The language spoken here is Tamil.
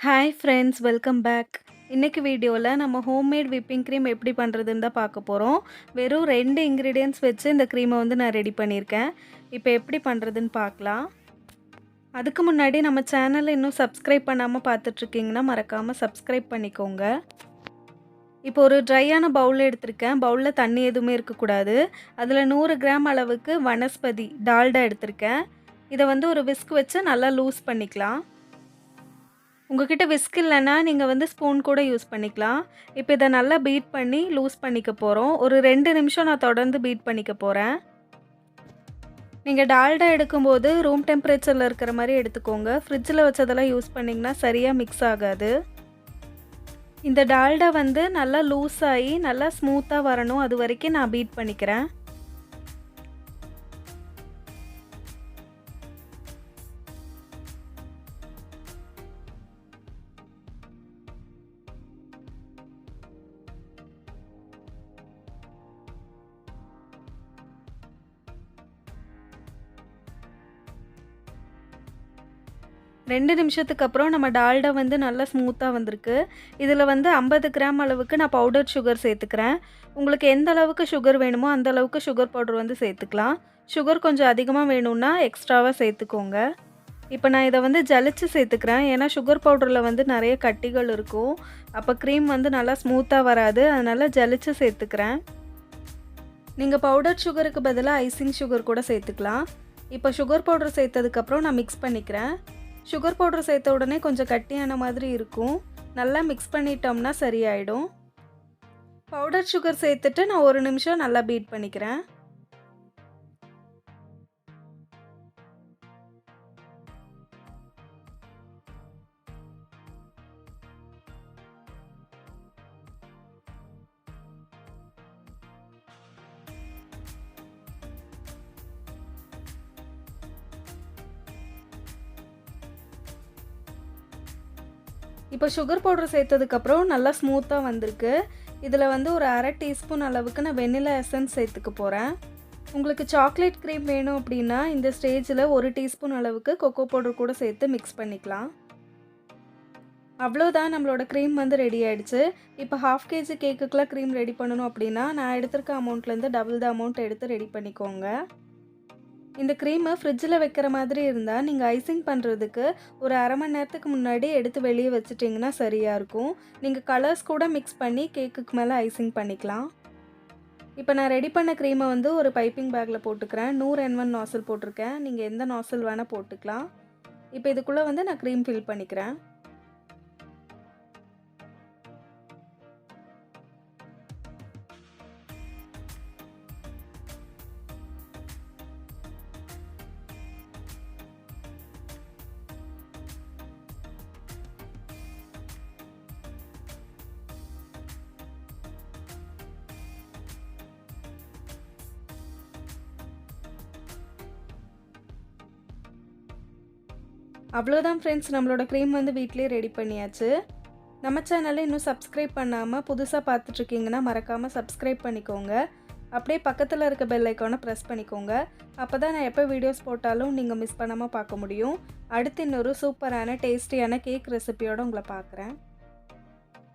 Hi friends, welcome back. இன்னைக்கு வீடியோவில் நம்ம ஹோம்மேட் விப்பிங் க்ரீம் எப்படி பண்ணுறதுன்னு தான் பார்க்க போகிறோம். வெறும் 2 இன்க்ரீடியன்ட்ஸ் வச்சு இந்த க்ரீமை நான் ரெடி பண்ணியிருக்கேன். இப்போ எப்படி பண்ணுறதுன்னு பார்க்கலாம். அதுக்கு முன்னாடி நம்ம சேனலை இன்னும் சப்ஸ்கிரைப் பண்ணாமல் பார்த்துட்ருக்கீங்கன்னா மறக்காமல் சப்ஸ்கிரைப் பண்ணிக்கோங்க. இப்போ ஒரு ட்ரையான பவுல் எடுத்திருக்கேன். பவுலில் தண்ணி எதுவுமே இருக்கக்கூடாது. அதில் 100 கிராம் அளவுக்கு வனஸ்பதி டால்டா எடுத்திருக்கேன். இதை ஒரு விஸ்க் வச்சு நல்லா லூஸ் பண்ணிக்கலாம். உங்ககிட்ட விஸ்க் இல்லைன்னா நீங்கள் ஸ்பூன் கூட யூஸ் பண்ணிக்கலாம். இப்போ இதை நல்லா பீட் பண்ணி லூஸ் பண்ணிக்க போகிறோம். ஒரு 2 நிமிஷம் நான் தொடர்ந்து பீட் பண்ணிக்க போகிறேன். நீங்கள் டால்டா எடுக்கும்போது ரூம் டெம்பரேச்சரில் இருக்கிற மாதிரி எடுத்துக்கோங்க. ஃப்ரிட்ஜில் வச்சதெல்லாம் யூஸ் பண்ணிங்கன்னா சரியாக மிக்ஸ் ஆகாது. இந்த டால்டா நல்லா லூஸ் ஆகி நல்லா ஸ்மூத்தாக வரணும். அது வரைக்கும் நான் பீட் பண்ணிக்கிறேன். ரெண்டு நிமிஷத்துக்கு அப்புறம் நம்ம டால்டா நல்லா ஸ்மூத்தாக வந்திருக்கு. இதில் 50 கிராம் அளவுக்கு நான் பவுடர் சுகர் சேர்த்துக்கிறேன். உங்களுக்கு எந்த அளவுக்கு சுகர் வேணுமோ அந்த அளவுக்கு சுகர் பவுடர் சேர்த்துக்கலாம். சுகர் கொஞ்சம் அதிகமாக வேணும்னா எக்ஸ்ட்ராவாக சேர்த்துக்கோங்க. இப்போ நான் இதை ஜலிச்சு சேர்த்துக்கிறேன். ஏன்னா சுகர் பவுடரில் நிறைய கட்டிகள் இருக்கும். அப்போ க்ரீம் நல்லா ஸ்மூத்தாக வராது. அதனால் ஜலிச்சு சேர்த்துக்கிறேன். நீங்கள் பவுடர் சுகருக்கு பதிலாக ஐசிங் சுகர் கூட சேர்த்துக்கலாம். இப்போ சுகர் பவுடர் சேர்த்ததுக்கப்புறம் நான் மிக்ஸ் பண்ணிக்கிறேன். சுகர் பவுடர் சேர்த்த உடனே கொஞ்சம் கட்டியான மாதிரி இருக்கும். நல்லா மிக்ஸ் பண்ணிட்டோம்னா சரியாயிடும். பவுடர் சுகர் சேர்த்துட்டு நான் 1 நிமிஷம் நல்லா பீட் பண்ணிக்கிறேன். இப்போ சுகர் பவுடர் சேர்த்ததுக்கப்புறம் நல்லா ஸ்மூத்தாக வந்திருக்கு. இதில் ஒரு அரை டீஸ்பூன் அளவுக்கு நான் வெண்ணிலா எசன்ஸ் சேர்த்துக்க போகிறேன். உங்களுக்கு சாக்லேட் க்ரீம் வேணும் அப்படின்னா இந்த ஸ்டேஜில் 1 டீஸ்பூன் அளவுக்கு கொக்கோ பவுடர் கூட சேர்த்து மிக்ஸ் பண்ணிக்கலாம். அவ்வளோதான், நம்மளோட க்ரீம் ரெடி ஆகிடுச்சு. இப்போ 1/2 kg கேக்குக்கெலாம் க்ரீம் ரெடி பண்ணணும் அப்படின்னா நான் எடுத்திருக்க அமௌண்ட்லேருந்து டபுள் த அமௌண்ட் எடுத்து ரெடி பண்ணிக்கோங்க. இந்த க்ரீமை ஃப்ரிட்ஜில் வைக்கிற மாதிரி இருந்தால் நீங்கள் ஐசிங் பண்ணுறதுக்கு ஒரு அரை மணி நேரத்துக்கு முன்னாடி எடுத்து வெளியே வச்சிட்டிங்கன்னா சரியாக இருக்கும். நீங்கள் கலர்ஸ் கூட மிக்ஸ் பண்ணி கேக்குக்கு மேலே ஐசிங் பண்ணிக்கலாம். இப்போ நான் ரெடி பண்ண க்ரீமை ஒரு பைப்பிங் பேக்கில் போட்டுக்கிறேன். 100 N1 நாசில் போட்டிருக்கேன். நீங்கள் எந்த நாசில் வேணால் போட்டுக்கலாம். இப்போ இதுக்குள்ளே நான் க்ரீம் ஃபில் பண்ணிக்கிறேன். அவ்வளோதான் ஃப்ரெண்ட்ஸ், நம்மளோட க்ரீம் வீட்டிலே ரெடி பண்ணியாச்சு. நம்ம சேனலை இன்னும் சப்ஸ்கிரைப் பண்ணாமல் புதுசாக பார்த்துட்ருக்கீங்கன்னா மறக்காமல் சப்ஸ்கிரைப் பண்ணிக்கோங்க. அப்படியே பக்கத்தில் இருக்க பெல் ஐக்கானை ப்ரெஸ் பண்ணிக்கோங்க. அப்போ தான் நான் எப்போ வீடியோஸ் போட்டாலும் நீங்கள் மிஸ் பண்ணாமல் பார்க்க முடியும். அடுத்து இன்னொரு சூப்பரான டேஸ்டியான கேக் ரெசிபியோடு உங்களை பார்க்குறேன்.